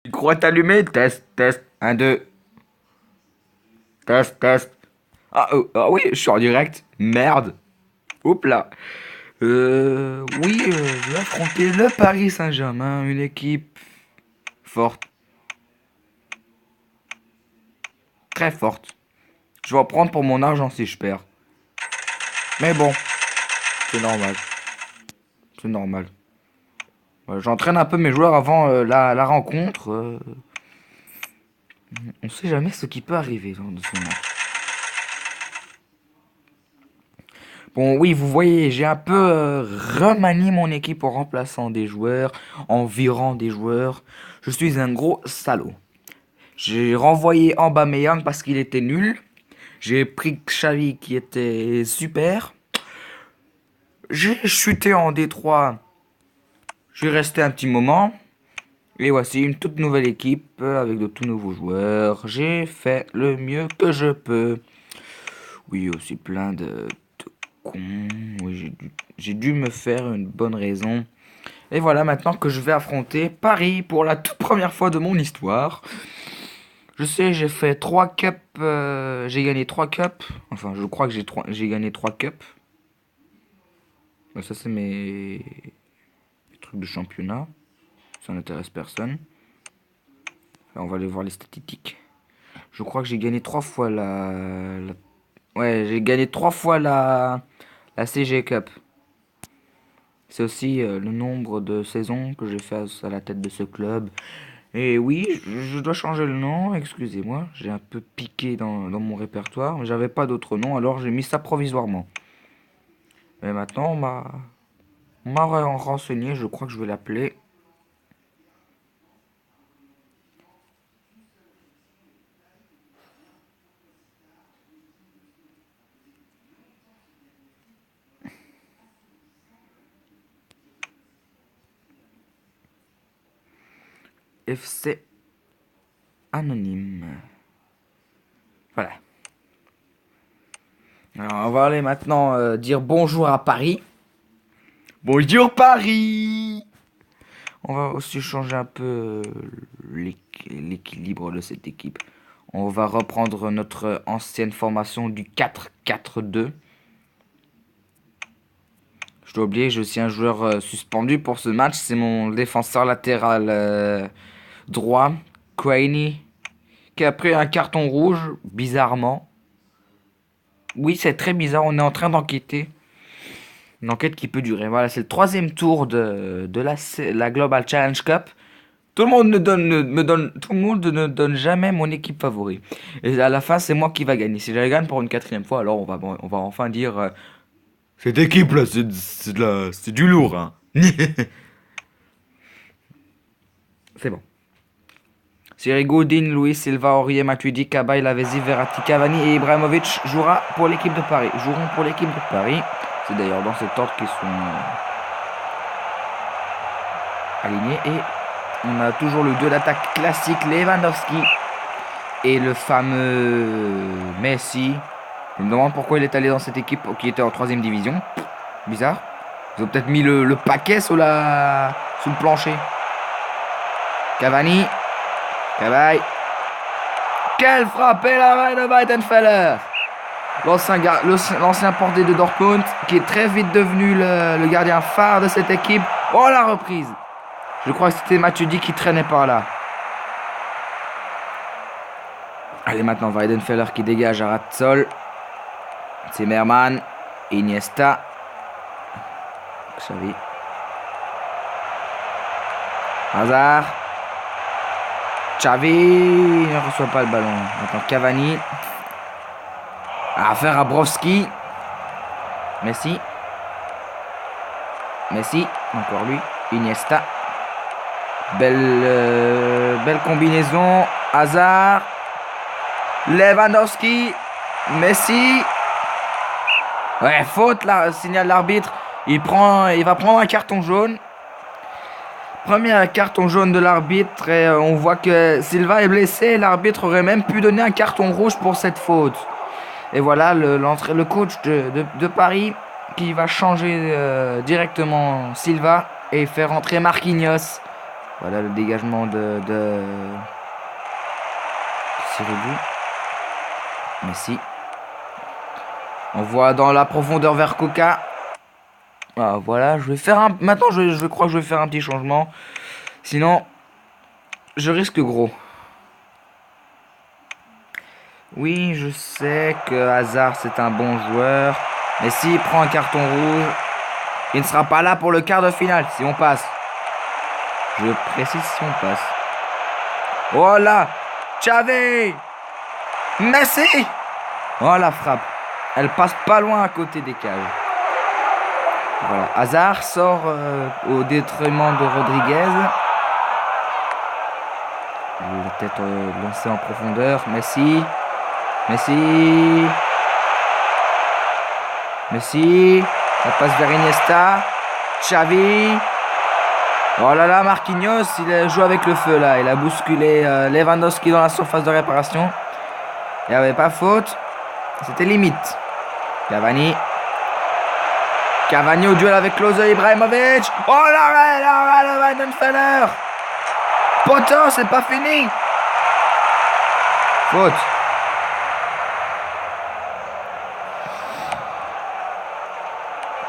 Micro est allumé. Test, test. Un, deux. Test, test. Ah oui, je suis en direct. Merde. Oups là. Oui, je vais affronter le Paris Saint-Germain, une équipe forte, très forte. Je vais en prendre pour mon argent si je perds. Mais bon, c'est normal. C'est normal. J'entraîne un peu mes joueurs avant la rencontre. On sait jamais ce qui peut arriver dans ce match. Bon, oui, vous voyez, j'ai un peu remanié mon équipe en remplaçant des joueurs, en virant des joueurs. Je suis un gros salaud. J'ai renvoyé Aubameyang parce qu'il était nul. J'ai pris Xavi qui était super. J'ai chuté en Détroit. J'ai resté un petit moment. Et voici une toute nouvelle équipe avec de tout nouveaux joueurs. J'ai fait le mieux que je peux. Oui, aussi plein de cons. Oui, j'ai dû me faire une bonne raison. Et voilà maintenant que je vais affronter Paris pour la toute première fois de mon histoire. Je sais, j'ai fait 3 cups. J'ai gagné 3 cups. Enfin, je crois que j'ai gagné 3 cups. Ça, c'est mes trucs de championnat. Ça n'intéresse personne. Là, on va aller voir les statistiques. Je crois que j'ai gagné 3 fois Ouais, j'ai gagné 3 fois la CG Cup. C'est aussi le nombre de saisons que j'ai fait à la tête de ce club. Et oui, je dois changer le nom, excusez-moi. J'ai un peu piqué dans mon répertoire. J'avais pas d'autre nom, alors j'ai mis ça provisoirement. Mais maintenant, on m'a renseigné, je crois que je vais l'appeler FC Anonyme. Voilà. Alors, on va aller maintenant dire bonjour à Paris. Bonjour Paris! On va aussi changer un peu l'équilibre de cette équipe. On va reprendre notre ancienne formation du 4-4-2. Je dois oublier, j'ai aussi un joueur suspendu pour ce match. C'est mon défenseur latéral droit, Quaini, qui a pris un carton rouge, bizarrement. Oui, c'est très bizarre, on est en train d'enquêter. Une enquête qui peut durer. Voilà, c'est le troisième tour de la Global Challenge Cup. Tout le monde tout le monde ne donne jamais mon équipe favori. Et à la fin, c'est moi qui va gagner. Si je la gagne pour une quatrième fois, alors on va enfin dire cette équipe là, c'est du lourd, hein. C'est bon. Sirigu, Godin, Luis Silva, Aurier, Matuidi, Cabaye, Lavezzi, Verratti, Cavani et Ibrahimovic joueront pour l'équipe de Paris. C'est d'ailleurs dans cet ordre qu'ils sont alignés. Et on a toujours le duo d'attaque classique, Lewandowski et le fameux Messi. Je me demande pourquoi il est allé dans cette équipe qui était en 3ème division. Bizarre. Ils ont peut-être mis le paquet sous le plancher. Cavani. Cabaye. Quelle frappe et la main de Weidenfeller. L'ancien portier de Dortmund qui est très vite devenu le gardien phare de cette équipe. Oh, la reprise. Je crois que c'était Matuidi qui traînait par là. Allez, maintenant Weidenfeller qui dégage à ras de sol. Zimmermann. Iniesta. Xavi. Hazard. Xavi ne reçoit pas le ballon. Maintenant Cavani. Affaire à Browski. Messi. Encore lui. Iniesta. Belle combinaison. Hazard. Lewandowski. Messi. Ouais, faute là, signale l'arbitre. Il va prendre un carton jaune. Premier carton jaune de l'arbitre et on voit que Silva est blessé. L'arbitre aurait même pu donner un carton rouge pour cette faute. Et voilà le coach de Paris qui va changer directement Silva et faire entrer Marquinhos. Voilà le dégagement de Sirigu. Messi. On voit dans la profondeur vers Coca. Ah, voilà, je vais faire un... Maintenant, je crois que je vais faire un petit changement. Sinon, je risque gros. Oui, je sais que Hazard, c'est un bon joueur. Mais s'il prend un carton rouge, il ne sera pas là pour le quart de finale, si on passe. Je précise si on passe. Oh là, Xavi, Messi. Oh la frappe. Elle passe pas loin à côté des cages. Voilà, Hazard sort au détriment de Rodriguez. Il va peut-être lancer en profondeur. Messi. Ça passe vers Iniesta. Xavi. Oh là là, Marquinhos, il joue avec le feu là. Il a bousculé Lewandowski dans la surface de réparation. Il n'y avait pas faute. C'était limite. Cavani au duel avec Klose Ibrahimovic. Oh l'arrêt de Weidenfeller. Poteau, c'est pas fini. Faute.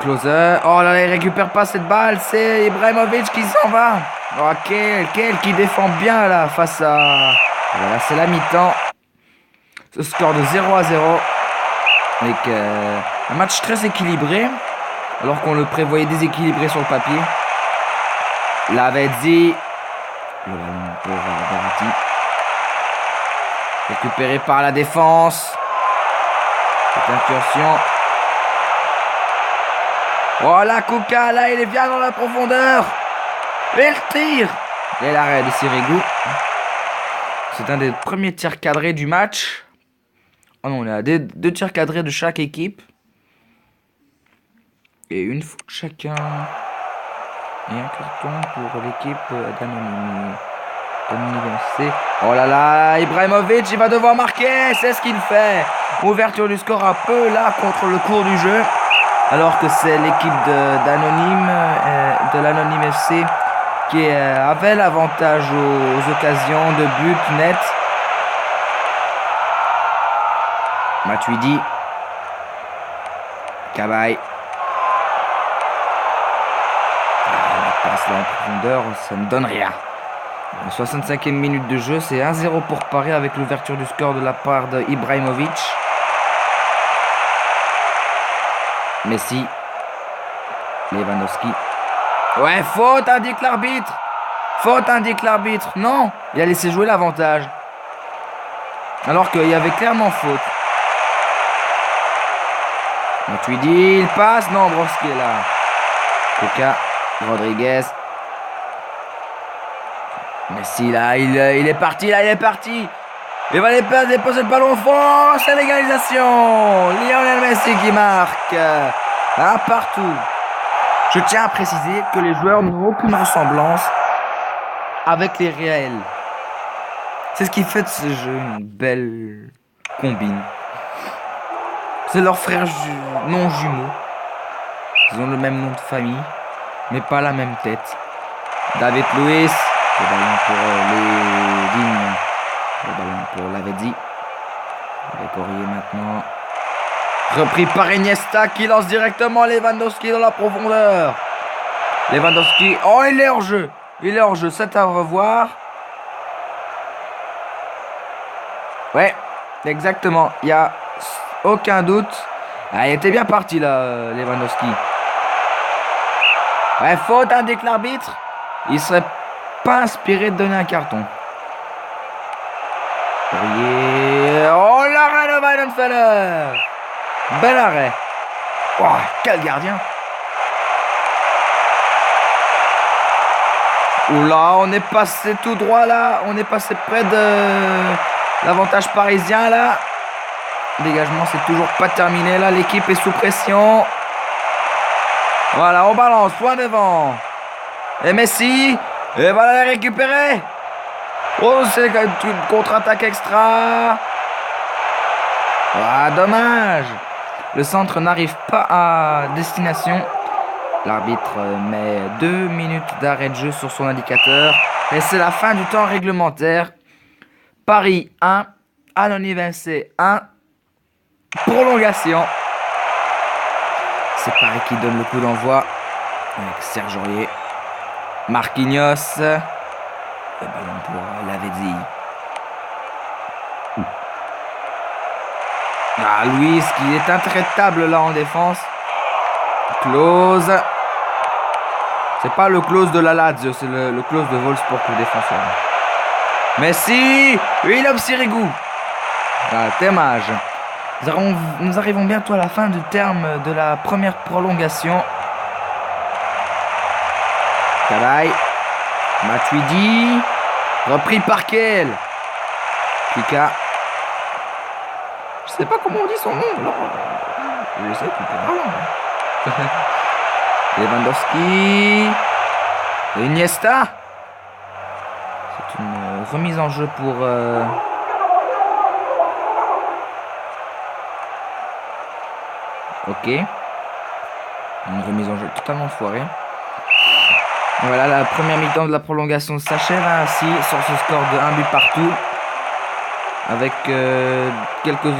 Klose. Oh là là, il récupère pas cette balle. C'est Ibrahimovic qui s'en va. Oh, quel qui défend bien là face à... Voilà, c'est la mi-temps. Ce score de 0-0. Avec un match très équilibré. Alors qu'on le prévoyait déséquilibré sur le papier. Lavezzi. Le ballon pour Verratti. Récupéré par la défense. Cette incursion. Voilà, Kuka, là, il est bien dans la profondeur. Et le tir. Et l'arrêt de Sirigu. C'est un des premiers tirs cadrés du match. Oh non, on a deux tirs cadrés de chaque équipe. Et une faute chacun. Et un carton pour l'équipe d'Anonyme. Oh là là, Ibrahimovic, il va devoir marquer. C'est ce qu'il fait. Ouverture du score un peu là contre le cours du jeu. Alors que c'est l'équipe d'Anonyme, de l'Anonyme FC, qui avait l'avantage aux occasions de but net. Matuidi. Cabaye. La passe là en profondeur, ça ne donne rien. En 65e minute de jeu, c'est 1-0 pour Paris avec l'ouverture du score de la part de Ibrahimovic. Messi. Lewandowski. Ouais, faute, indique l'arbitre. Faute, indique l'arbitre. Non, il a laissé jouer l'avantage. Alors qu'il y avait clairement faute. Matuidi, il passe. Non, Broski est là. Coca, Rodriguez. Messi là, il est parti, Il va déposer le ballon au fond. C'est l'égalisation. Lionel Messi qui marque. Un partout. Je tiens à préciser que les joueurs n'ont aucune ressemblance avec les réels. C'est ce qui fait de ce jeu une belle combine. C'est leurs frères non jumeaux. Ils ont le même nom de famille, mais pas la même tête. David Luiz. Le ballon pour les Dignes. Le ballon pour Lavezzi. Avec Aurier maintenant. Repris par Iniesta qui lance directement Lewandowski dans la profondeur. Lewandowski. Oh, il est hors jeu. C'est à revoir. Ouais, exactement. Il n'y a aucun doute. Ah, il était bien parti là, Lewandowski. Ouais, faute, indique l'arbitre. Il serait pas inspiré de donner un carton. Oh, l'arrêt de Weidenfeller. Bel arrêt. Oh, quel gardien. Oula, on est passé tout droit là. On est passé près de l'avantage parisien là. Dégagement, c'est toujours pas terminé là. L'équipe est sous pression. Voilà, on balance, point devant. Et Messi. Et voilà la récupérer. Oh, c'est une contre-attaque extra. Ah, dommage. Le centre n'arrive pas à destination. L'arbitre met 2 minutes d'arrêt de jeu sur son indicateur. Et c'est la fin du temps réglementaire. Paris 1, Annonay-Vincey 1, prolongation. C'est Paris qui donne le coup d'envoi avec Serge Aurier. Marquinhos. Le ballon pour Lavezzi. Ah, Luis qui est intraitable là en défense. Close. C'est pas le close de la Lazio, c'est le close de Wolfsburg le défenseur. Messi, William Sirigu. Ah, dommage. Nous arrivons bientôt à la fin du terme de la première prolongation. Cabaye. Matuidi. Repris par Kel. Kika. Je sais pas comment on dit son nom. Alors, je sais tout est là. Lewandowski. Iniesta. C'est une remise en jeu pour... Ok. Une remise en jeu totalement foirée. Voilà, la première mi-temps de la prolongation s'achève ainsi sur ce score de 1 but partout. Avec quelques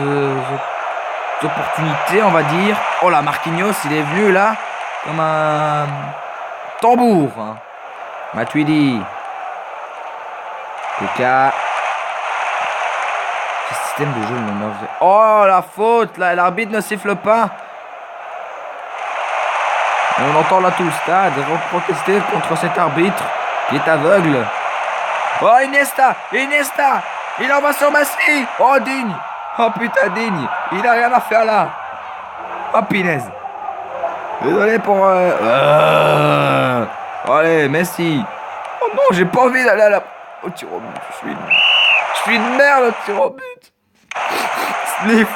opportunités, on va dire. Oh là, Marquinhos, il est venu là comme un tambour. Hein. Matuidi. Kuka. Ce système de jeu me nerve. Oh, la faute là, l'arbitre ne siffle pas. Et on entend là tout le stade protester contre cet arbitre qui est aveugle. Oh, Iniesta, Iniesta. Il en va sur Messi. Oh, Digne. Oh, putain, Digne. Il a rien à faire là. Oh, Pinez. Désolé pour... Allez, Messi. Oh non, j'ai pas envie d'aller à la... Au tir au but. Je suis une merde au tir au but. Sniff.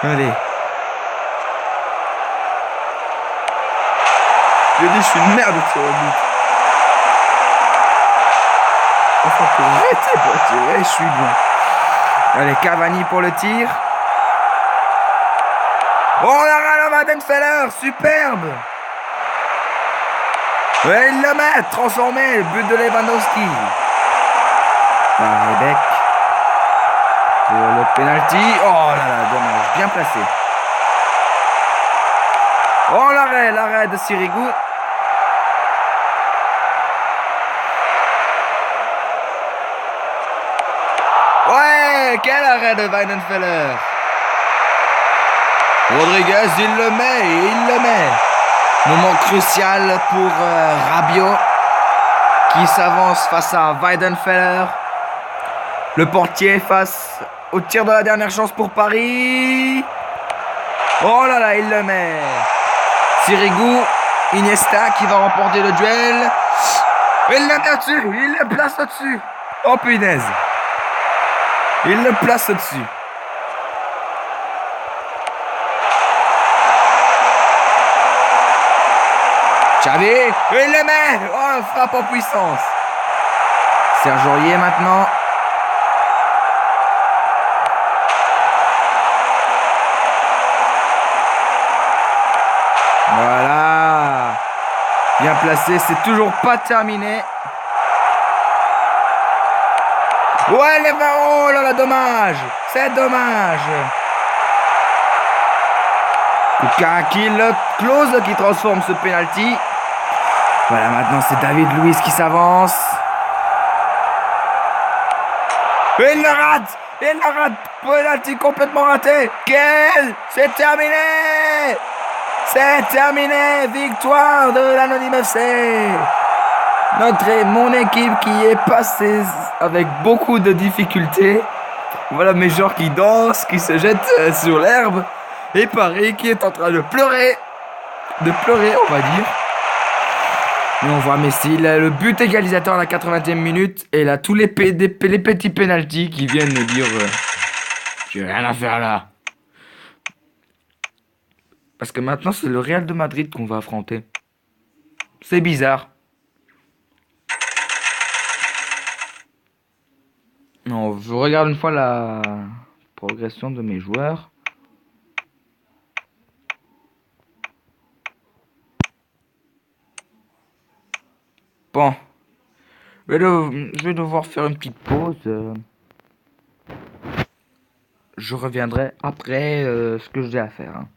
Allez. Je dis, je suis une merde au tir au but. Enfin, pour arrêter pour tirer, je suis bon. Allez, Cavani pour le tir. Oh, on a Weidenfeller, superbe. Ouais, il le met, transformé, le but de Lewandowski. Par Rebec. Pour le penalty. Oh là là, dommage, bien placé. Oh, l'arrêt de Sirigu. Ouais, quel arrêt de Weidenfeller. Rodriguez, il le met. Moment crucial pour Rabiot qui s'avance face à Weidenfeller. Le portier face au tir de la dernière chance pour Paris. Oh là là, il le met. Sirigu, Iniesta qui va remporter le duel. Il le met au-dessus, il le place au-dessus. Oh punaise. Il le place au-dessus. Xavi, il le met. Oh, frappe en puissance. Serge Aurier maintenant. Voilà. Bien placé, c'est toujours pas terminé. Ouais, les barreaux, oh là là, dommage. C'est dommage. Kuka qui le close, qui transforme ce penalty. Voilà, maintenant c'est David Luiz qui s'avance. Il le rate. Penalty complètement raté. Quel? C'est terminé. C'est terminé. Victoire de l'Anonyme FC. Mon équipe qui est passée avec beaucoup de difficultés. Voilà mes joueurs qui dansent, qui se jettent sur l'herbe. Et Paris qui est en train de pleurer. On va dire. Et on voit Messi, il a le but égalisateur à la 80e minute. Et là, tous les petits pénaltys qui viennent me dire j'ai rien à faire là. Parce que maintenant, c'est le Real de Madrid qu'on va affronter. C'est bizarre. Non, je regarde une fois la progression de mes joueurs. Bon. Je vais devoir faire une petite pause. Je reviendrai après ce que j'ai à faire, hein.